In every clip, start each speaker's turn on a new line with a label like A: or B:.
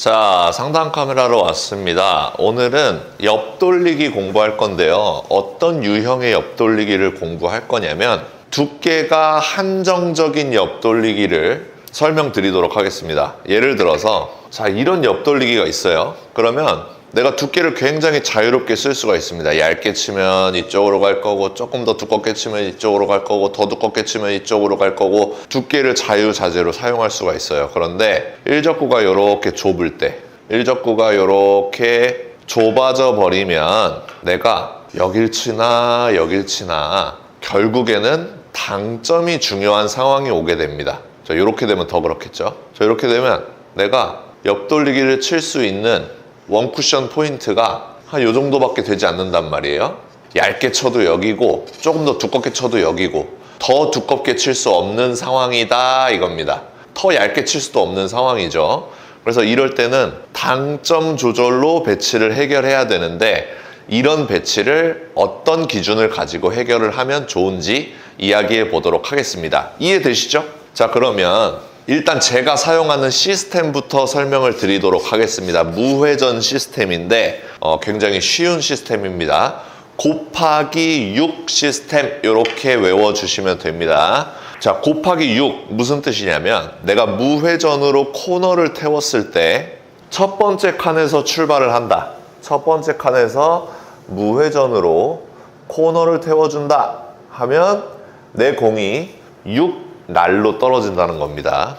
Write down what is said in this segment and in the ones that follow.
A: 자, 상단 카메라로 왔습니다. 오늘은 옆돌리기 공부할 건데요. 어떤 유형의 옆돌리기를 공부할 거냐면 두께가 한정적인 옆돌리기를 설명드리도록 하겠습니다. 예를 들어서 자, 이런 옆돌리기가 있어요. 그러면 내가 두께를 굉장히 자유롭게 쓸 수가 있습니다. 얇게 치면 이쪽으로 갈 거고, 조금 더 두껍게 치면 이쪽으로 갈 거고, 더 두껍게 치면 이쪽으로 갈 거고, 두께를 자유자재로 사용할 수가 있어요. 그런데 일적구가 이렇게 좁을 때, 일적구가 이렇게 좁아져 버리면 내가 여길 치나 여길 치나 결국에는 당점이 중요한 상황이 오게 됩니다. 자, 이렇게 되면 더 그렇겠죠. 자, 이렇게 되면 내가 옆돌리기를 칠 수 있는 원쿠션 포인트가 한 요 정도밖에 되지 않는단 말이에요. 얇게 쳐도 여기고 조금 더 두껍게 쳐도 여기고 더 두껍게 칠 수 없는 상황이다 이겁니다. 더 얇게 칠 수도 없는 상황이죠. 그래서 이럴 때는 당점 조절로 배치를 해결해야 되는데 이런 배치를 어떤 기준을 가지고 해결을 하면 좋은지 이야기해 보도록 하겠습니다. 이해되시죠? 자, 그러면 일단 제가 사용하는 시스템부터 설명을 드리도록 하겠습니다. 무회전 시스템인데 굉장히 쉬운 시스템입니다. 곱하기 6 시스템 이렇게 외워주시면 됩니다. 자, 곱하기 6 무슨 뜻이냐면 내가 무회전으로 코너를 태웠을 때 첫 번째 칸에서 출발을 한다. 첫 번째 칸에서 무회전으로 코너를 태워준다 하면 내 공이 6 날로 떨어진다는 겁니다.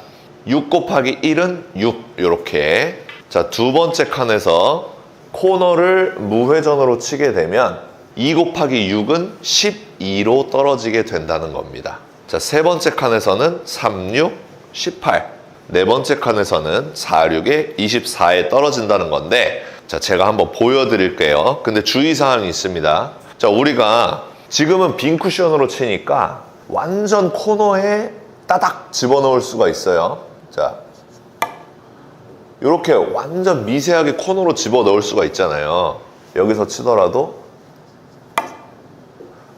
A: 6 곱하기 1은 6 이렇게. 자, 두 번째 칸에서 코너를 무회전으로 치게 되면 2 곱하기 6은 12로 떨어지게 된다는 겁니다. 자, 세 번째 칸에서는 3, 6, 18. 네 번째 칸에서는 4, 6에 24에 떨어진다는 건데 자, 제가 한번 보여드릴게요. 근데 주의사항이 있습니다. 자, 우리가 지금은 빈 쿠션으로 치니까 완전 코너에 따닥 집어넣을 수가 있어요. 자, 이렇게 완전 미세하게 코너로 집어넣을 수가 있잖아요. 여기서 치더라도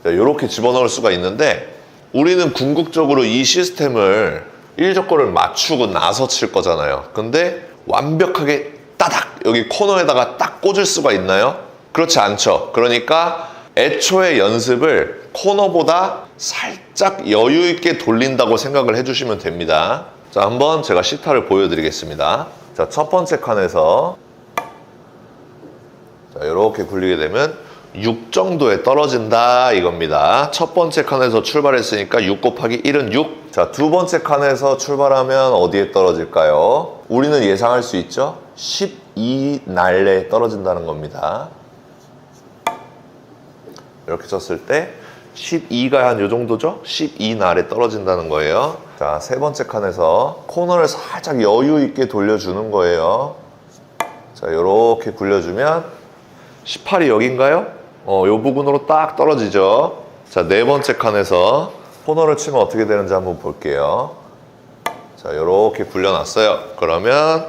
A: 자, 이렇게 집어넣을 수가 있는데 우리는 궁극적으로 이 시스템을 일적거를 맞추고 나서 칠 거잖아요. 근데 완벽하게 따닥 여기 코너에다가 딱 꽂을 수가 있나요? 그렇지 않죠. 그러니까 애초에 연습을 코너보다 살짝 여유 있게 돌린다고 생각을 해주시면 됩니다. 자, 한번 제가 시타를 보여드리겠습니다. 자, 첫 번째 칸에서 자, 이렇게 굴리게 되면 6 정도에 떨어진다 이겁니다. 첫 번째 칸에서 출발했으니까 6 곱하기 1은 6. 자, 두 번째 칸에서 출발하면 어디에 떨어질까요? 우리는 예상할 수 있죠? 12 날에 떨어진다는 겁니다. 이렇게 쳤을 때 12가 한 요 정도죠? 12 날에 떨어진다는 거예요. 자, 세 번째 칸에서 코너를 살짝 여유 있게 돌려주는 거예요. 자, 요렇게 굴려주면 18이 여긴가요? 요 부분으로 딱 떨어지죠. 자, 네 번째 칸에서 코너를 치면 어떻게 되는지 한번 볼게요. 자, 요렇게 굴려놨어요. 그러면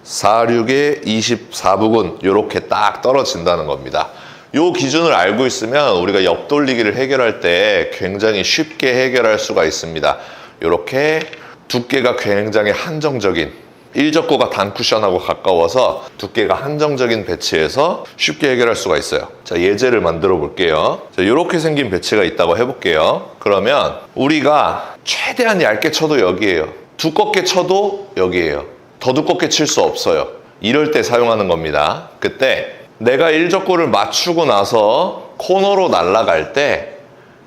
A: 4, 6에 24부근 요렇게 딱 떨어진다는 겁니다. 요 기준을 알고 있으면 우리가 옆돌리기를 해결할 때 굉장히 쉽게 해결할 수가 있습니다. 이렇게 두께가 굉장히 한정적인 일적구가 단쿠션하고 가까워서 두께가 한정적인 배치에서 쉽게 해결할 수가 있어요. 자, 예제를 만들어 볼게요. 자, 이렇게 생긴 배치가 있다고 해볼게요. 그러면 우리가 최대한 얇게 쳐도 여기에요. 두껍게 쳐도 여기에요. 더 두껍게 칠 수 없어요. 이럴 때 사용하는 겁니다. 그때 내가 일적구를 맞추고 나서 코너로 날아갈 때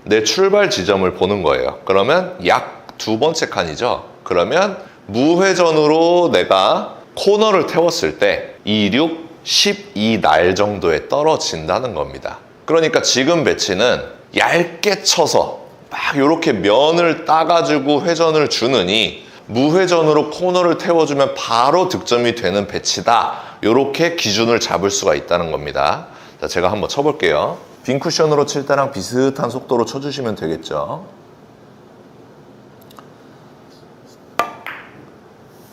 A: 내 출발 지점을 보는 거예요. 그러면 약 두 번째 칸이죠. 그러면 무회전으로 내가 코너를 태웠을 때 2, 6, 12 날 정도에 떨어진다는 겁니다. 그러니까 지금 배치는 얇게 쳐서 막 이렇게 면을 따가지고 회전을 주느니 무회전으로 코너를 태워주면 바로 득점이 되는 배치다. 이렇게 기준을 잡을 수가 있다는 겁니다. 자, 제가 한번 쳐볼게요. 빈 쿠션으로 칠 때랑 비슷한 속도로 쳐주시면 되겠죠.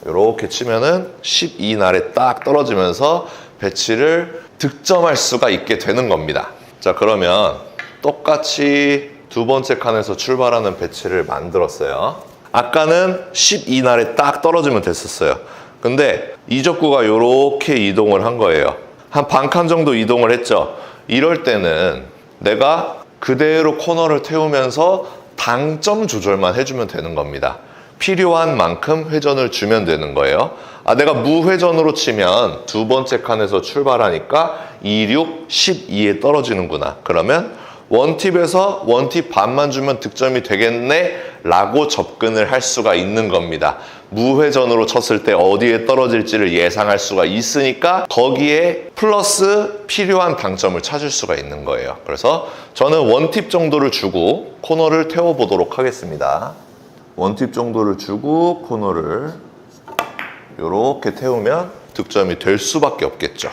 A: 이렇게 치면은 12 날에 딱 떨어지면서 배치를 득점할 수가 있게 되는 겁니다. 자, 그러면 똑같이 두 번째 칸에서 출발하는 배치를 만들었어요. 아까는 12 날에 딱 떨어지면 됐었어요. 근데 이적구가 이렇게 이동을 한 거예요. 한 반 칸 정도 이동을 했죠. 이럴 때는 내가 그대로 코너를 태우면서 당점 조절만 해주면 되는 겁니다. 필요한 만큼 회전을 주면 되는 거예요. 내가 무회전으로 치면 두 번째 칸에서 출발하니까 26, 12에 떨어지는구나. 그러면 원팁에서 원팁 반만 주면 득점이 되겠네 라고 접근을 할 수가 있는 겁니다. 무회전으로 쳤을 때 어디에 떨어질지를 예상할 수가 있으니까 거기에 플러스 필요한 당점을 찾을 수가 있는 거예요. 그래서 저는 원팁 정도를 주고 코너를 태워보도록 하겠습니다. 원팁 정도를 주고 코너를 이렇게 태우면 득점이 될 수밖에 없겠죠.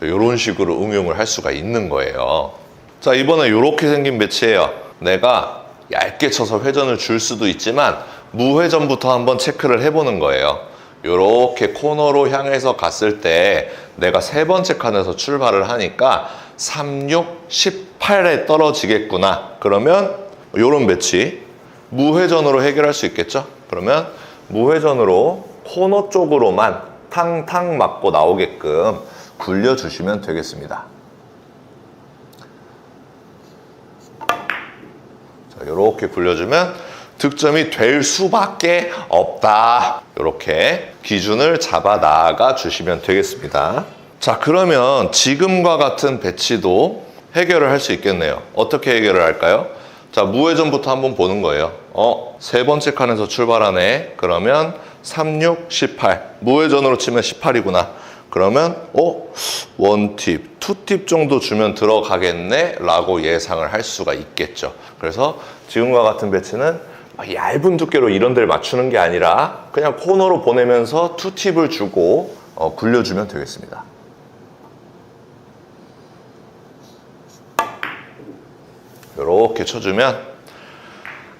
A: 이런 식으로 응용을 할 수가 있는 거예요. 자, 이번에 이렇게 생긴 배치예요. 내가 얇게 쳐서 회전을 줄 수도 있지만 무회전부터 한번 체크를 해보는 거예요. 이렇게 코너로 향해서 갔을 때 내가 세 번째 칸에서 출발을 하니까 36, 18에 떨어지겠구나. 그러면 이런 배치 무회전으로 해결할 수 있겠죠? 그러면 무회전으로 코너 쪽으로만 탕탕 맞고 나오게끔 굴려주시면 되겠습니다. 자, 이렇게 굴려주면 득점이 될 수밖에 없다. 이렇게 기준을 잡아 나가 주시면 되겠습니다. 자, 그러면 지금과 같은 배치도 해결을 할 수 있겠네요. 어떻게 해결을 할까요? 자, 무회전부터 한번 보는 거예요. 세 번째 칸에서 출발하네. 그러면 36, 18. 무회전으로 치면 18이구나. 그러면 원팁, 투팁 정도 주면 들어가겠네 라고 예상을 할 수가 있겠죠. 그래서 지금과 같은 배치는 얇은 두께로 이런 데를 맞추는 게 아니라 그냥 코너로 보내면서 투팁을 주고 굴려주면 되겠습니다. 이렇게 쳐주면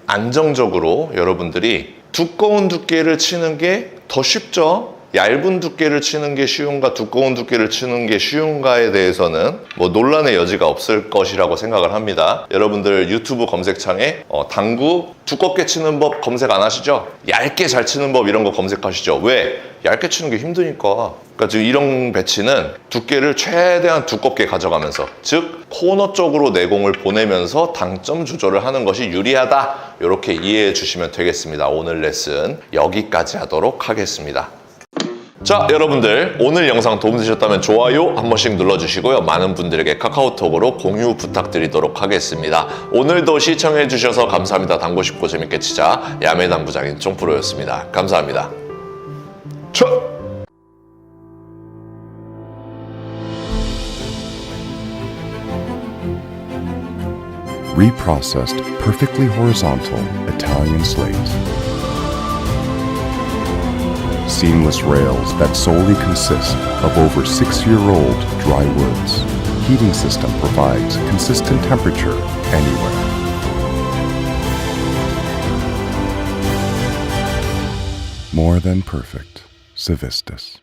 A: 안정적으로 여러분들이 두꺼운 두께를 치는 게 더 쉽죠. 얇은 두께를 치는 게 쉬운가 두꺼운 두께를 치는 게 쉬운가에 대해서는 뭐 논란의 여지가 없을 것이라고 생각을 합니다. 여러분들 유튜브 검색창에 당구 두껍게 치는 법 검색 안 하시죠? 얇게 잘 치는 법 이런 거 검색하시죠? 왜? 얇게 치는 게 힘드니까. 그러니까 지금 이런 배치는 두께를 최대한 두껍게 가져가면서 즉 코너 쪽으로 내공을 보내면서 당점 조절을 하는 것이 유리하다. 이렇게 이해해 주시면 되겠습니다. 오늘 레슨 여기까지 하도록 하겠습니다. 자, 여러분들 오늘 영상 도움되셨다면 좋아요 한 번씩 눌러주시고요. 많은 분들에게 카카오톡으로 공유 부탁드리도록 하겠습니다. 오늘도 시청해 주셔서 감사합니다. 당구 쉽고 재밌게 치자 야매당구장인 쫑프로였습니다. 감사합니다.
B: Reprocessed, perfectly horizontal Italian slate. Seamless rails that solely consist of over 6-year-old dry woods. Heating system provides consistent temperature anywhere. More than perfect. Civistus.